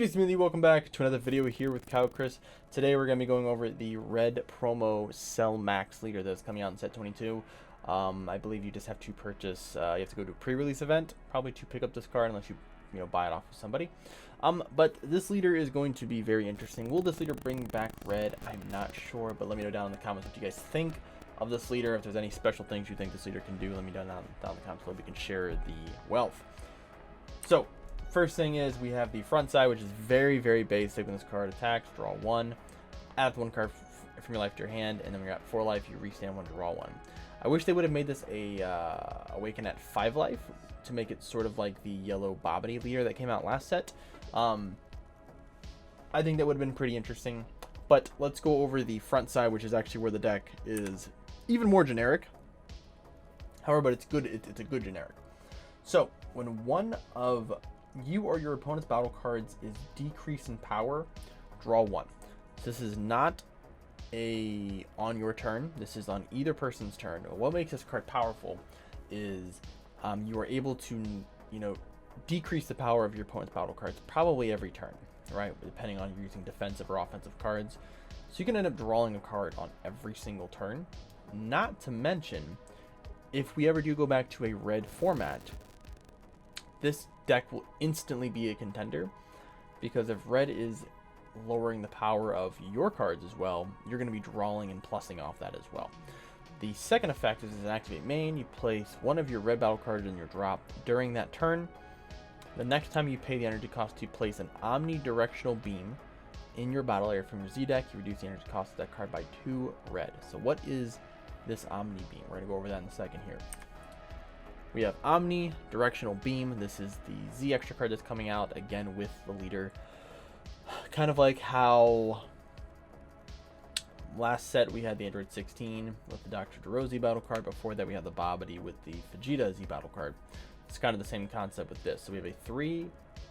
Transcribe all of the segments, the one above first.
Hey, Smithy, welcome back to another video here with Cow Chris. Today we're going to be going over the red promo Cell Max leader that's coming out in set 22. I believe you just have to purchase, you have to go to a pre-release event, probably to pick up this card unless you buy it off of somebody. But this leader is going to be very interesting. Will this leader bring back red? I'm not sure, but let me know down in the comments what you guys think of this leader. If there's any special things you think this leader can do, let me know down in the comments below. We can share the wealth. So, first thing is we have the front side, which is very, very basic. When this card attacks, draw one, add one card from your life to your hand, and then when you're at 4 life, you restand one, draw one. I wish they would have made this a awaken at 5 life to make it sort of like the yellow Bobbity leader that came out last set. I think that would have been pretty interesting. But let's go over the front side, which is actually where the deck is even more generic. However, but it's good. It's a good generic. So when one of you or your opponent's battle cards is decreased in power, draw one. So this is not on your turn. This is on either person's turn. What makes this card powerful is you are able to, decrease the power of your opponent's battle cards probably every turn, right? Depending on you're using defensive or offensive cards. So you can end up drawing a card on every single turn. Not to mention, if we ever do go back to a red format, this deck will instantly be a contender, because if red is lowering the power of your cards as well, you're going to be drawing and plussing off that as well. The second effect is an activate main. You place one of your red battle cards in your drop during that turn. The next time you pay the energy cost to place an omnidirectional beam in your battle area from your Z deck, you reduce the energy cost of that card by 2 red. So what is this Omni Beam? We're going to go over that in a second here. We have Omnidirectional Beam. This is the Z extra card that's coming out again with the leader. Kind of like how last set we had the Android 16 with the Dr. Duro Z battle card. Before that we had the Bobbity with the Vegeta Z battle card. It's kind of the same concept with this. So we have a 3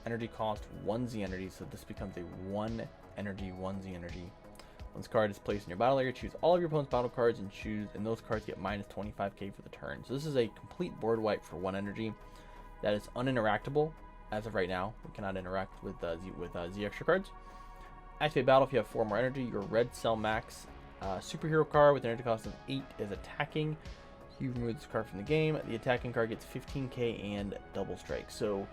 energy cost, 1 Z energy. So this becomes a 1 energy, 1 Z energy. Once card is placed in your battle area, choose all of your opponent's battle cards and those cards get minus 25k for the turn. So this is a complete board wipe for 1 energy that is uninteractable as of right now. We cannot interact with Z extra cards. Activate battle if you have 4 more energy. Your red Cell Max superhero card with an energy cost of 8 is attacking. You remove this card from the game. The attacking card gets 15k and double strike. So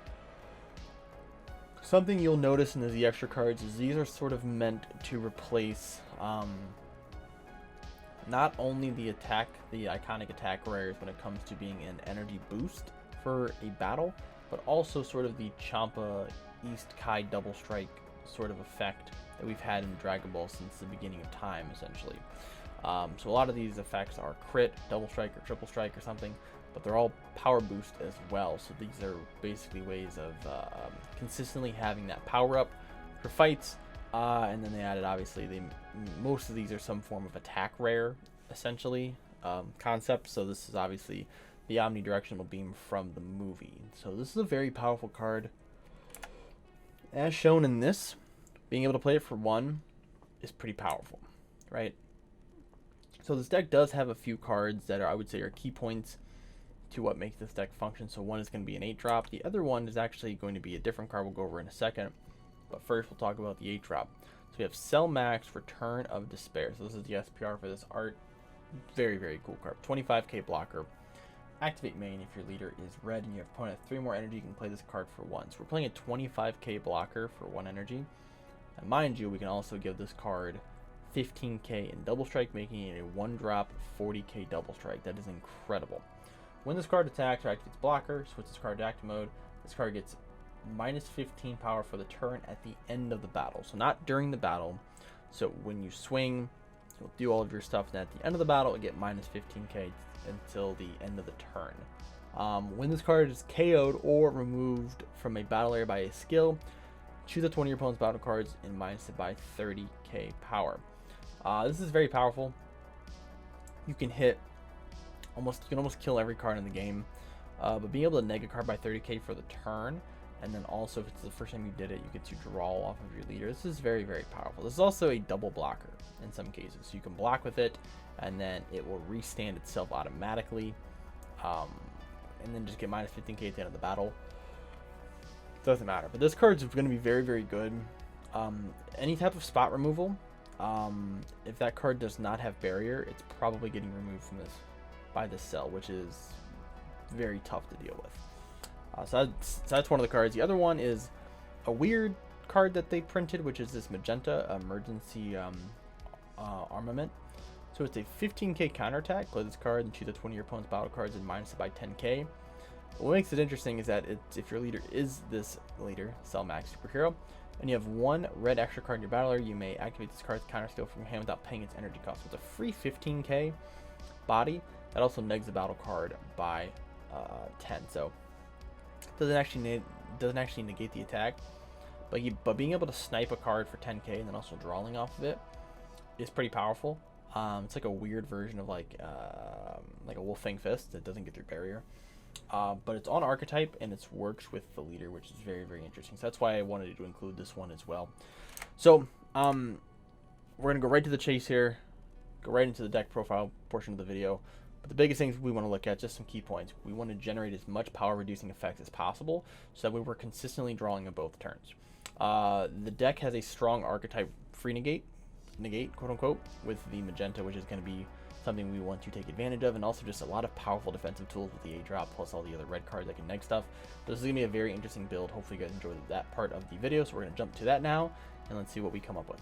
something you'll notice in the Z extra cards is these are sort of meant to replace not only the iconic attack rares when it comes to being an energy boost for a battle, but also sort of the Champa East Kai double strike sort of effect that we've had in Dragon Ball since the beginning of time, essentially. So a lot of these effects are crit, double strike, or triple strike or something, but they're all power boost as well. So these are basically ways of consistently having that power up for fights. And then they added, obviously, most of these are some form of attack rare, essentially, concept. So this is obviously the omnidirectional beam from the movie. So this is a very powerful card. As shown in this, being able to play it for 1 is pretty powerful, right? So this deck does have a few cards that I would say are key points to what makes this deck function. So one is going to be an 8-drop. The other one is actually going to be a different card we'll go over in a second. But first we'll talk about the 8-drop. So we have Cell Max Return of Despair. So this is the SPR for this art. Very, very cool card. 25k blocker. Activate main if your leader is red and you have opponent at 3 more energy, you can play this card for 1. So we're playing a 25k blocker for 1 energy. And mind you, we can also give this card 15k in double strike, making it a 1-drop 40k double strike. That is incredible. When this card attacks or activates blocker, switch this card to active mode. This card gets minus 15 power for the turn at the end of the battle. So not during the battle. So when you swing, you'll do all of your stuff, and at the end of the battle, it get minus 15k until the end of the turn. When this card is KO'd or removed from a battle area by a skill, choose up to one of your opponent's battle cards and minus it by 30k power. This is very powerful. You can almost kill every card in the game, but being able to neg a card by 30k for the turn, and then also if it's the first time you did it, you get to draw off of your leader. This is very, very powerful. This is also a double blocker in some cases, so you can block with it, and then it will restand itself automatically, and then just get minus 15k at the end of the battle. Doesn't matter. But this card's going to be very, very good. Any type of spot removal, if that card does not have barrier, it's probably getting removed from this by this cell, which is very tough to deal with. So that's one of the cards. The other one is a weird card that they printed, which is this magenta emergency armament. So it's a 15k counterattack. Play this card and choose the 20 of your opponent's battle cards and minus it by 10k. What makes it interesting is that if your leader is this leader, Cell Max Superhero, and you have one red extra card in your battle area, you may activate this card's counter skill from your hand without paying its energy cost. So it's a free 15k body that also negs the battle card by 10. So it doesn't actually negate the attack, but being able to snipe a card for 10k and then also drawing off of it is pretty powerful. It's like a weird version of like a Wolfang Fist that doesn't get through barrier. But it's on archetype and it works with the leader, which is very, very interesting. So that's why I wanted to include this one as well. So we're gonna go right to the chase here, go right into the deck profile portion of the video. But the biggest things we want to look at, just some key points. We want to generate as much power reducing effects as possible so that we were consistently drawing on both turns. The deck has a strong archetype free negate quote unquote with the magenta, which is going to be something we want to take advantage of, and also just a lot of powerful defensive tools with the A drop plus all the other red cards that can neg stuff. But this is going to be a very interesting build. Hopefully you guys enjoyed that part of the video. So we're going to jump to that now and let's see what we come up with.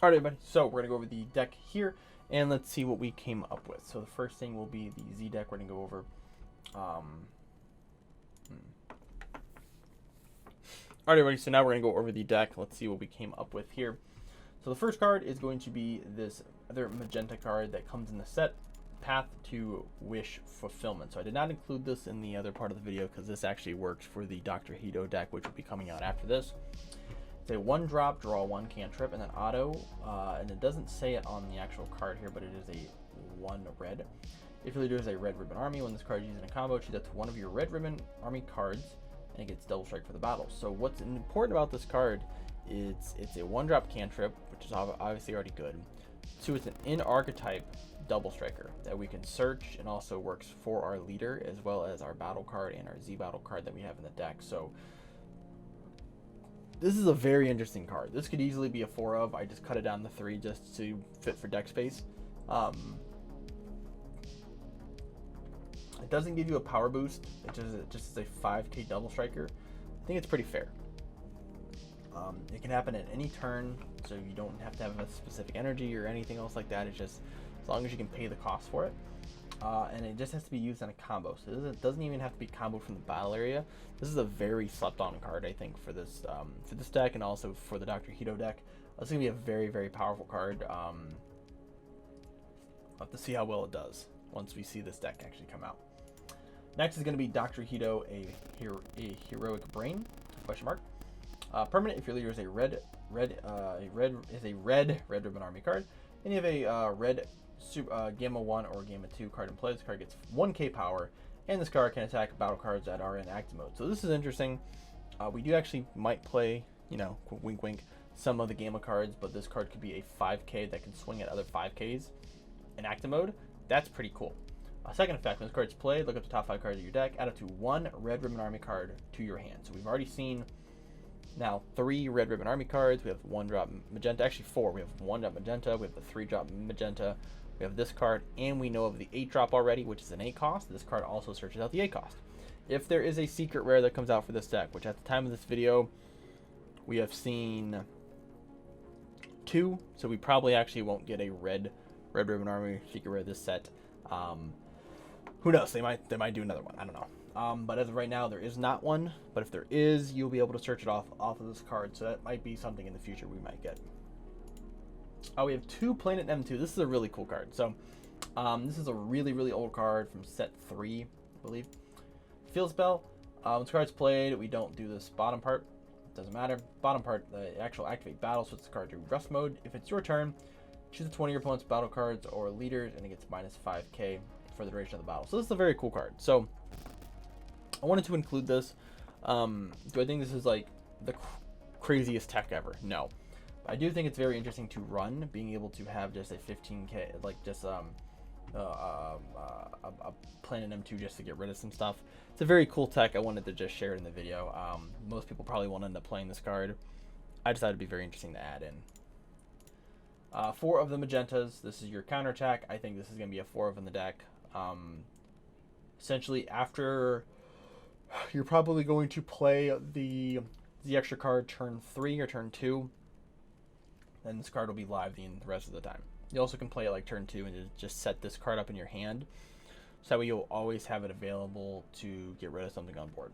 Alright everybody, so we're going to go over the deck here, and let's see what we came up with. So the first thing will be the Z deck. We're going to go over. Alright everybody, so now we're going to go over the deck. Let's see what we came up with here. So the first card is going to be this other magenta card that comes in the set, Path to Wish Fulfillment. So I did not include this in the other part of the video because this actually works for the Dr. Hito deck, which will be coming out after this. It's a 1-drop, draw 1 cantrip, and then auto, and it doesn't say it on the actual card here, but it is a 1 red. If your leader is a red ribbon army, when this card is used in a combo, choose that to one of your red ribbon army cards, and it gets double strike for the battle. So what's important about this card is it's a 1-drop cantrip, which is obviously already good. 2, it's an in-archetype double striker that we can search and also works for our leader as well as our battle card and our Z battle card that we have in the deck. So this is a very interesting card. This could easily be a 4 of. I just cut it down to 3 just to fit for deck space. It doesn't give you a power boost. It just is a 5k double striker. I think it's pretty fair. It can happen at any turn, so you don't have to have a specific energy or anything else like that. It's just as long as you can pay the cost for it. And it just has to be used in a combo. So it doesn't even have to be comboed from the battle area. This is a very slept-on card, I think, for this deck and also for the Dr. Hito deck. This is going to be a very, very powerful card. I'll have to see how well it does once we see this deck actually come out. Next is going to be Dr. Hito, a heroic brain, question mark. Permanent, if your leader is a red ribbon army card, and you have a red Gamma 1 or Gamma 2 card in play, this card gets 1k power, and this card can attack battle cards that are in active mode. So this is interesting. We do actually might play, you know, wink wink, some of the Gamma cards, but this card could be a 5k that can swing at other 5ks in active mode. That's pretty cool. Second effect, when this card's played, look up the top 5 cards of your deck, add up to 1 red ribbon army card to your hand. So we've already seen now 3 red ribbon army cards. We have 1-drop magenta, actually 4. We have 1-drop magenta, we have the 3-drop magenta, we have this card, and we know of the 8-drop already, which is an 8 cost. This card also searches out the 8 cost. If there is a secret rare that comes out for this deck, which at the time of this video, we have seen 2, so we probably actually won't get a red ribbon army secret rare this set. Who knows? They might do another one. I don't know. But as of right now, there is not one. But if there is, you'll be able to search it off of this card. So that might be something in the future we might get. We have 2 Planet M2. This is a really cool card. So this is a really, really old card from set 3, I believe. Field spell. When this card's played, we don't do this bottom part. It doesn't matter. Bottom part, the actual activate battle, switch the card to rust mode. If it's your turn, Choose 20 of your opponent's battle cards or leaders, and it gets minus 5k for the duration of the battle. So this is a very cool card. So I wanted to include this. Do I think this is like the craziest tech ever? No. But I do think it's very interesting to run, being able to have just a 15k, like just a Planet M2 just to get rid of some stuff. It's a very cool tech. I wanted to just share it in the video. Most people probably won't end up playing this card. I decided it'd be very interesting to add in. 4 of the magentas. This is your counterattack. I think this is going to be a 4 of in the deck. Essentially, after you're probably going to play the extra card turn 3 or turn 2, then this card will be live the rest of the time. You also can play it like turn 2 and just set this card up in your hand, so that way you'll always have it available to get rid of something on board.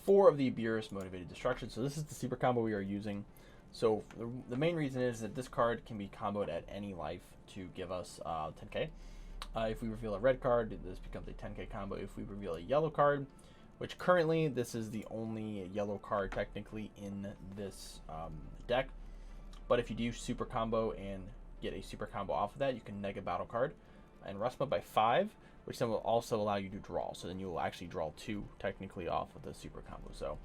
4 of the Beerus Motivated Destruction. So this is the super combo we are using. So the main reason is that this card can be comboed at any life to give us 10k. If we reveal a red card, this becomes a 10k combo. If we reveal a yellow card, which currently this is the only yellow card technically in this deck, but if you do super combo and get a super combo off of that, you can neg a battle card and rust mode by 5, which then will also allow you to draw. So then you will actually draw 2 technically off of the super combo. So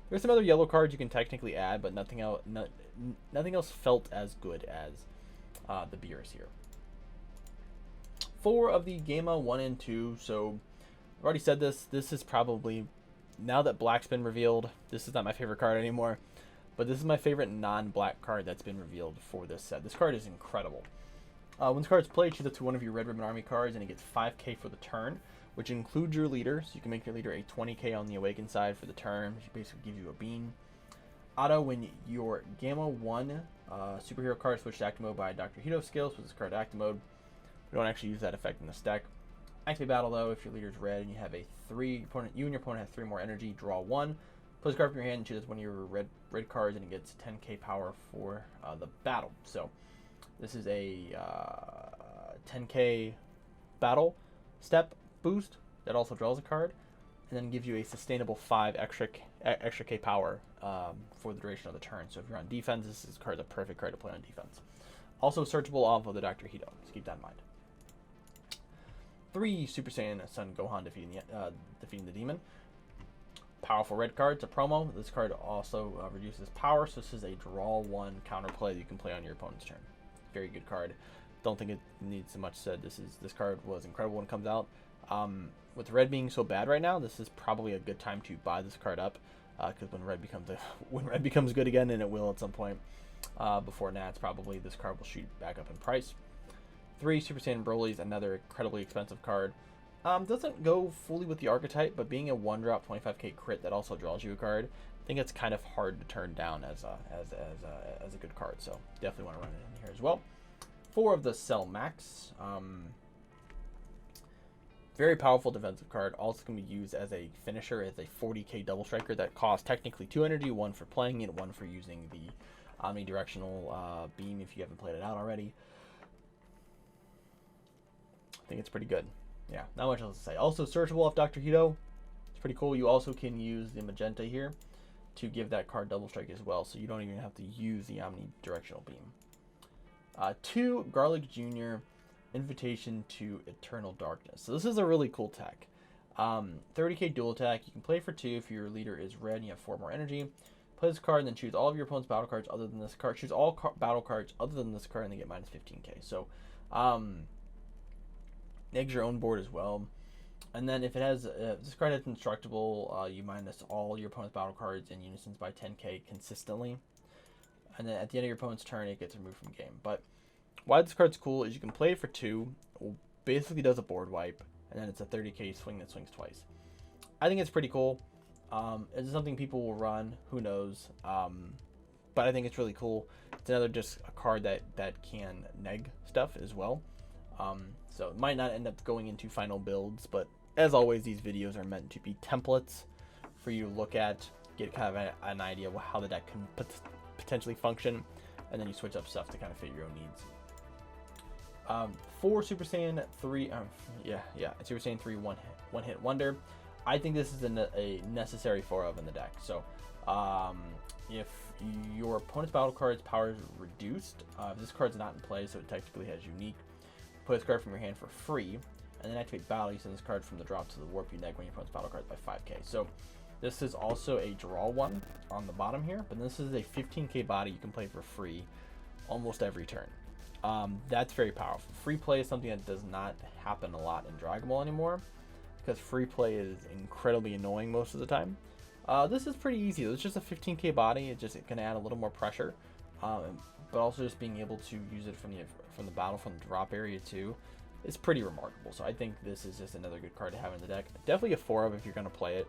there's some other yellow cards you can technically add, but nothing else felt as good as the Beerus here. 4 of the Gamma 1 and 2. So I've already said this. This is probably, now that Black's been revealed, this is not my favorite card anymore. But this is my favorite non-black card that's been revealed for this set. This card is incredible. When this card is played, choose up to one of your Red Ribbon Army cards, and it gets 5k for the turn, which includes your leader. So you can make your leader a 20k on the Awakened side for the turn, which basically gives you a bean. Auto, when your Gamma 1 superhero card is switched to active mode by Dr. Hito skills, with this card active mode. We don't actually use that effect in this deck. Activate battle, though, if your leader is red and you have a 3 opponent, you and your opponent have 3 more energy, draw 1. Put a card from your hand and choose one of your red cards, and it gets 10k power for the battle. So this is a 10k battle step boost that also draws a card, and then gives you a sustainable 5 extra k power for the duration of the turn. So if you're on defense, this card's a perfect card to play on defense. Also searchable off of the Dr. Hito, so keep that in mind. 3 Super Saiyan Son Gohan defeating the demon. Powerful red card. It's a promo. This card also reduces power, so this is a draw 1 counterplay that you can play on your opponent's turn. Very good card. Don't think it needs much said. This card was incredible when it comes out. With red being so bad right now, this is probably a good time to buy this card up, because when red becomes good again, and it will at some point before Nats, probably this card will shoot back up in price. 3 Super Saiyan Broly's, another incredibly expensive card. Doesn't go fully with the archetype, but being a 1-drop 25k crit that also draws you a card, I think it's kind of hard to turn down as a good card. So definitely want to run it in here as well. 4 of the Cell Max. Very powerful defensive card. Also can be used as a finisher, as a 40k double striker that costs technically 2 energy, 1 for playing it, 1 for using the omnidirectional beam if you haven't played it out already. I think it's pretty good. Yeah, not much else to say. Also searchable off Dr. Hito. It's pretty cool. You also can use the magenta here to give that card double strike as well, so you don't even have to use the omnidirectional beam. 2 Garlic Jr. Invitation to Eternal Darkness. So this is a really cool tech. 30k dual attack. You can play for 2 if your leader is red and you have 4 more energy. Play this card and then choose all of your opponent's battle cards other than this card. Choose all battle cards other than this card and they get minus 15k. So eggs your own board as well. And then if it has this card has indestructible, you minus all your opponent's battle cards in unisons by 10k consistently. And then at the end of your opponent's turn, it gets removed from game. But why this card's cool is you can play it for 2, basically does a board wipe, and then it's a 30k swing that swings twice. I think it's pretty cool. It's something people will run, who knows. But I think it's really cool. It's another just a card that can neg stuff as well. So it might not end up going into final builds, but as always, these videos are meant to be templates for you to look at, get kind of an idea of how the deck can potentially function, and then you switch up stuff to kind of fit your own needs. 4 Super Saiyan 3, Super Saiyan 3 one hit wonder. I think this is a necessary 4 of in the deck. So if your opponent's battle card's power is reduced. This card's not in play, so it technically has unique. Play this card from your hand for free, and then activate battle. You send this card from the drop to the warp. You neg one of your opponent's battle cards by 5k. So this is also a draw one on the bottom here, but this is a 15k body you can play for free almost every turn. That's very powerful. Free play is something that does not happen a lot in Dragon Ball anymore, because free play is incredibly annoying most of the time. This is pretty easy. It's just a 15k body. It's just going to add a little more pressure, but also just being able to use it from the battle, from the drop area too, is pretty remarkable. So I think this is just another good card to have in the deck. Definitely a 4 of if you're going to play it,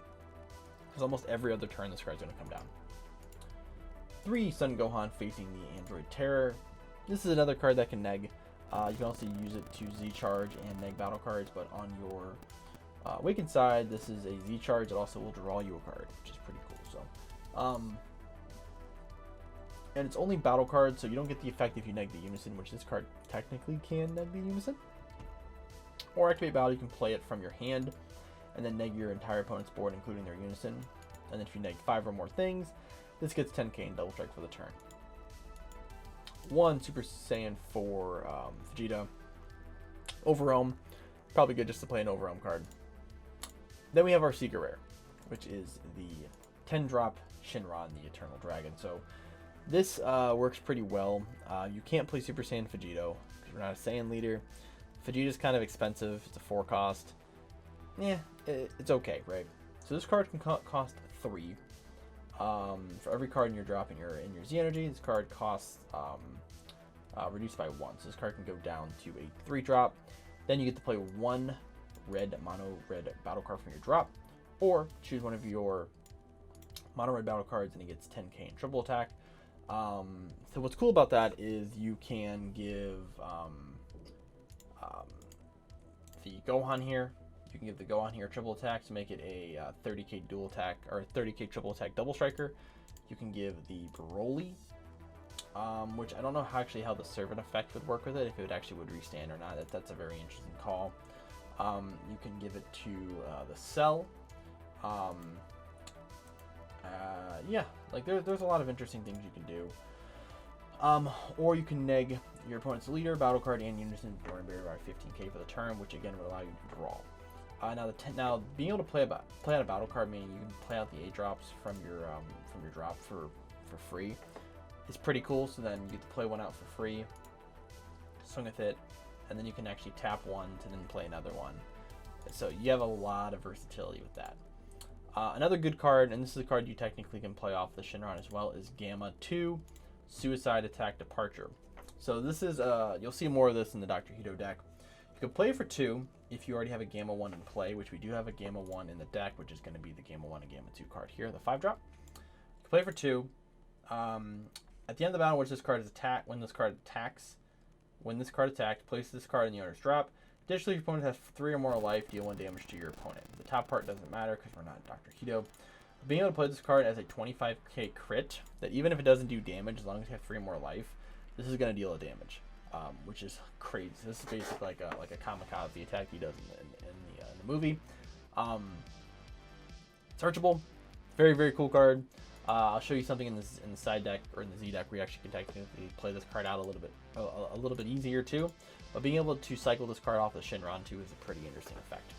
because almost every other turn this card's going to come down. 3 Son Gohan facing the Android Terror. This is another card that can neg. You can also use it to Z-charge and neg battle cards, but on your Awakened side, this is a Z-charge that also will draw you a card, which is pretty cool. So, and it's only battle cards, so you don't get the effect if you neg the Unison, which this card technically can neg the Unison. Or activate battle, you can play it from your hand, and then neg your entire opponent's board, including their Unison. And then if you neg 5 or more things, this gets 10k in double strike for the turn. 1 Super Saiyan for Vegeta. Overwhelm. Probably good just to play an Overwhelm card. Then we have our Secret Rare, which is the 10-drop Shinron, the Eternal Dragon. So this works pretty well. You can't play Super Saiyan Vegito because we're not a Saiyan leader. Vegeta's kind of expensive. It's a 4 cost. Yeah, it's okay, right? So this card can cost 3. For every card in your drop in your Z energy, this card costs reduced by 1. So this card can go down to a 3-drop. Then you get to play 1 red mono red battle card from your drop, or choose one of your mono red battle cards and it gets 10k in triple attack. So what's cool about that is you can give the Gohan here. You can give the Gohan here triple attack to make it a 30k dual attack or 30k triple attack double striker. You can give the Broly, which I don't know how the servant effect would work with it, if it actually would restand or not. That's a very interesting call. You can give it to the Cell. Yeah, like there's a lot of interesting things you can do. Or you can neg your opponent's leader, battle card, and Unison Born Barrier by 15k for the turn, which again would allow you to draw. Now being able to play out a battle card, meaning you can play out the 8 drops from your drop for free, is pretty cool. So then you get to play one out for free, swing with it, and then you can actually tap one to then play another one. So you have a lot of versatility with that. Another good card, and this is a card you technically can play off the Shinron as well, is Gamma 2 Suicide Attack Departure. So this is you'll see more of this in the Dr. Hito deck. You can play for 2 if you already have a Gamma 1 in play, which we do have a Gamma 1 in the deck, which is going to be the Gamma 1 and Gamma 2 card here, the 5-drop. You can play for 2. At the end of the battle, when this card attacks, place this card in the owner's drop. Additionally, if your opponent has 3 or more life, deal 1 damage to your opponent. The top part doesn't matter because we're not Dr. Hito. Being able to play this card as a 25k crit, that even if it doesn't do damage, as long as you have 3 or more life, this is going to deal a damage, which is crazy. This is basically like a kamikaze attack he does in the movie. Searchable, very, very cool card. I'll show you something in the side deck or in the Z deck where you actually can technically play this card out a little bit easier too. But being able to cycle this card off the Shinron too is a pretty interesting effect.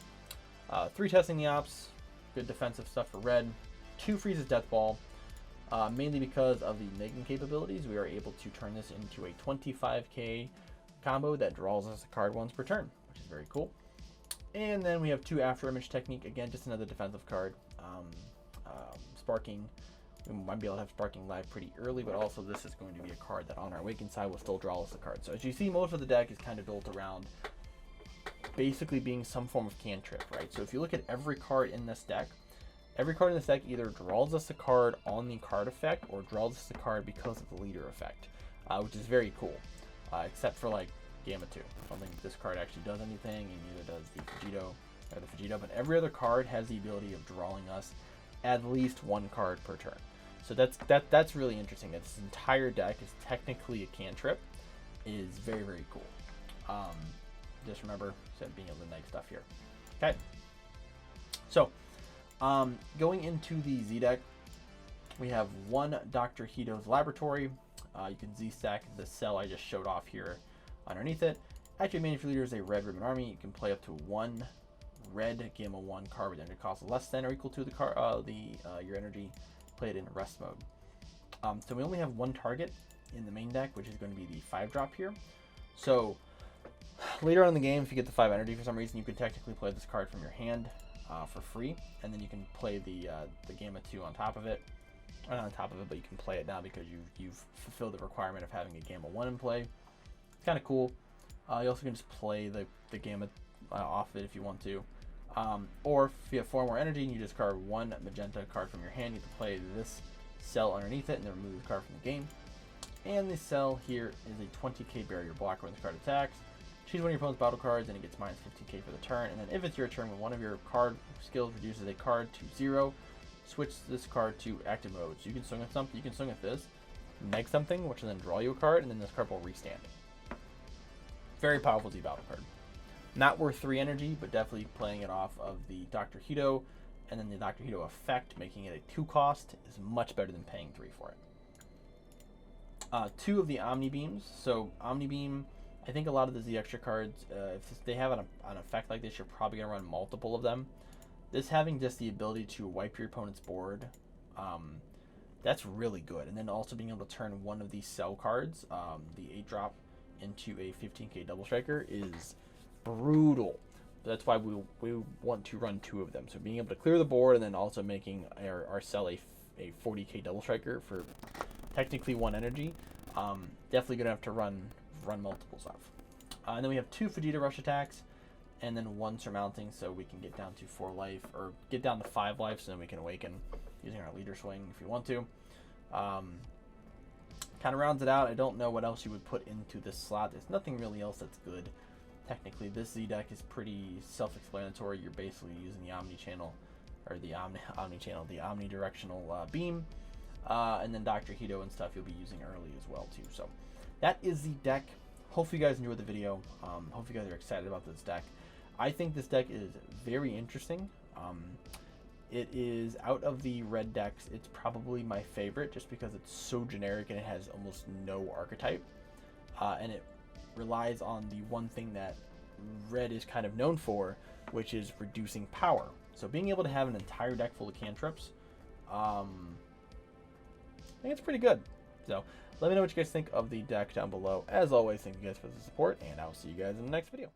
3 testing the ops, good defensive stuff for red. 2 freezes Death Ball, mainly because of the negging capabilities. We are able to turn this into a 25k combo that draws us a card once per turn, which is very cool. And then we have 2 After Image Technique, again just another defensive card. Sparking. We might be able to have Sparking live pretty early, but also this is going to be a card that on our Awakened side will still draw us a card. So as you see, most of the deck is kind of built around basically being some form of cantrip, right? So if you look at every card in this deck either draws us a card on the card effect or draws us a card because of the leader effect, which is very cool, except for like Gamma 2. I don't think this card actually does anything, and neither does the Vegito, but every other card has the ability of drawing us at least 1 card per turn. So that's really interesting. That this entire deck is technically a cantrip. Is very, very cool. Just remember being able to neg stuff here. Okay. So going into the Z deck, We have one Dr. Hito's Laboratory. You can Z-stack the cell I just showed off here underneath it. At your main field leader is a red ribbon army. You can play up to one red Gamma 1 card with energy cost less than or equal to your energy played in rest mode. So we only have one target in the main deck, which is going to be the 5-drop here. So later on in the game, if you get the 5 energy for some reason, you can technically play this card from your hand for free, and then you can play the Gamma 2 on top of it. Or not on top of it, but you can play it now because you've fulfilled the requirement of having a Gamma 1 in play. It's kind of cool. You also can just play the Gamma off it if you want to. Or if you have 4 more energy and you discard one magenta card from your hand, you can play this cell underneath it and then remove the card from the game. And the cell here is a 20k barrier blocker when this card attacks. Choose one of your opponent's battle cards and it gets minus 15k for the turn. And then if it's your turn, when one of your card skills reduces a card to 0, switch this card to active mode. So you can swing at something, you can swing at this, neg something, which will then draw you a card, and then this card will restand. Very powerful Z battle card. Not worth 3 energy, but definitely playing it off of the Dr. Hito, and then the Dr. Hito effect, making it a 2 cost, is much better than paying 3 for it. 2 of the Omni Beams. So Omni Beam, I think a lot of the Z extra cards, if they have an effect like this, you're probably going to run multiple of them. This having just the ability to wipe your opponent's board, that's really good. And then also being able to turn one of these cell cards, the 8-drop, into a 15k double striker is brutal. That's why we want to run 2 of them. So being able to clear the board and then also making our cell a 40k double striker for technically 1 energy, definitely gonna have to run multiples of. And then we have 2 Vegeta rush attacks, and then 1 surmounting, so we can get down to 4 life, or get down to 5 life, so then we can awaken using our leader swing if we want to. Kind of rounds it out. I don't know what else you would put into this slot. There's nothing really else that's good. Technically, this Z deck is pretty self-explanatory. You're basically using the Omni channel, or the the omnidirectional beam, and then Dr. Hito and stuff you'll be using early as well too. So that is the deck. Hopefully you guys enjoyed the video. Hope you guys are excited about this deck. I think this deck is very interesting. It is, out of the red decks, it's probably my favorite just because it's so generic and it has almost no archetype. And it relies on the one thing that red is kind of known for, which is reducing power. So being able to have an entire deck full of cantrips, I think it's pretty good. So let me know what you guys think of the deck down below. As always, thank you guys for the support, and I'll see you guys in the next video.